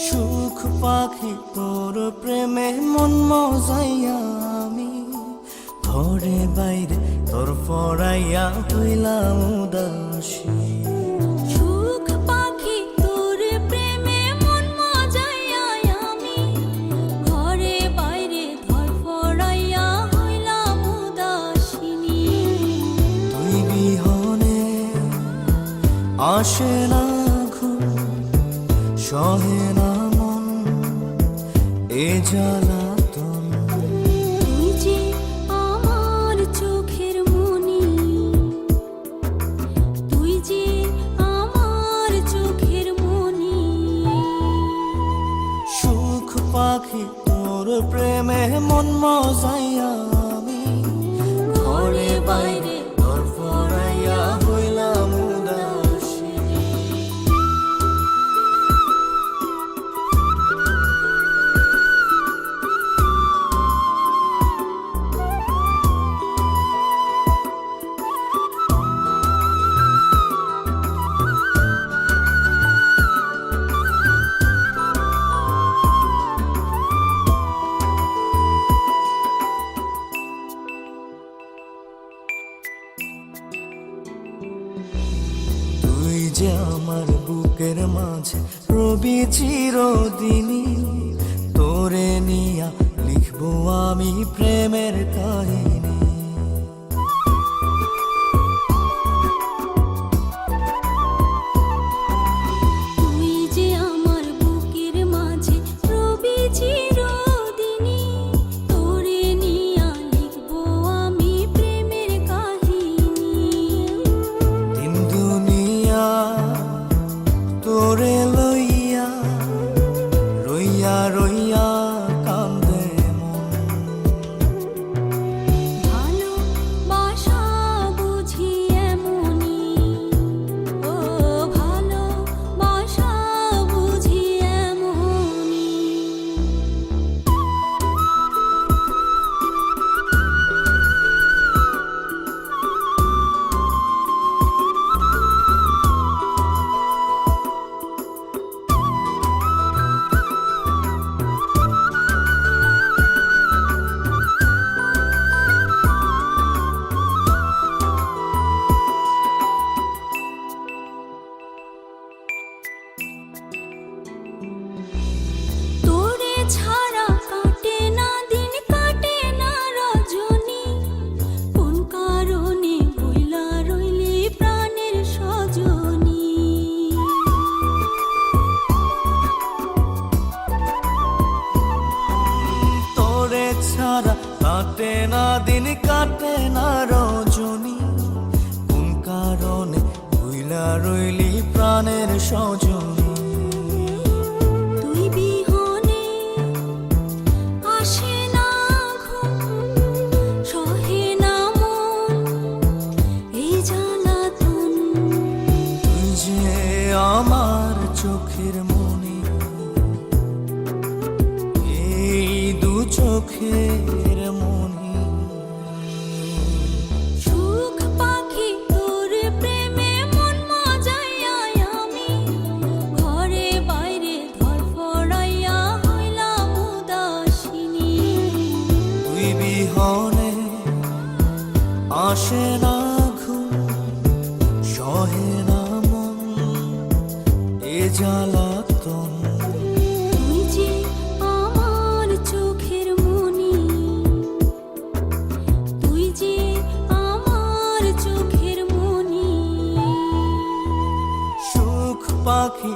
সুখ পাখি তোর প্রেমে মন মজাইয়া আমি ঘরে বাইরে তোর পড়াইয়া হইলাম উদাসী। সুখ পাখি তোর প্রেমে মন মজাইয়া আমি ঘরে বাইরে ধর পড়াইয়া হইলাম উদাসিনী। তুই বিহনে আসে না ঘুম, সহে না মন এ জ্বালাতন। তুই যে আমার চোখের মনি, তুই যে আমার চোখের মনি। সুখ পাখি তোর প্রেমে মন মজাইয়া আমি ঘরে বাইরে তোর পড়াইয়া হইলাম উদাসী। তুই যে আমার বুকের মাঝে রবি চিরদিনই, তোরে নিয়া লিখবো আমি প্রেমের কাহিনী। তুই যে আমার বুকের মাঝে রবি চিরদিনই, তোরে নিয়া লিখবো আমি প্রেমের কাহিনী। দিন দুনিয়া তোরে লইয়া রইয়া রইয়া কান্দে মন। ভালোবাসা বুঝি এমনি, ও ভালোবাসা বুঝি এমনি। তোরে ছাড়া কাটে না দিন, কাটে না রজনী। কোন কারণে বইলা রইলি প্রাণের সজনী। তোরে ছাড়া কাটে না দিন, কাটে না রজনী। কোন কারণে ভুইলা রইলি প্রাণের সজনী। তুই বিহনে আসে না ঘুম, সহে না মন এই জ্বালাতন। তুই যে আমার চোখের মনি, এই দু চোখের মনি। সুখ পাখি তোর প্রেমে মন মজাইয়া আমি ঘরে বাইরে ধর পড়াইয়া হইলাম উদাসিনী। তুই বিহনে আসে না ঘুম, সহে না মন এ জ্বালাতন। তুই যে আমার চোখের মনি, তুই যে আমার চোখের মনি। সুখ পাখি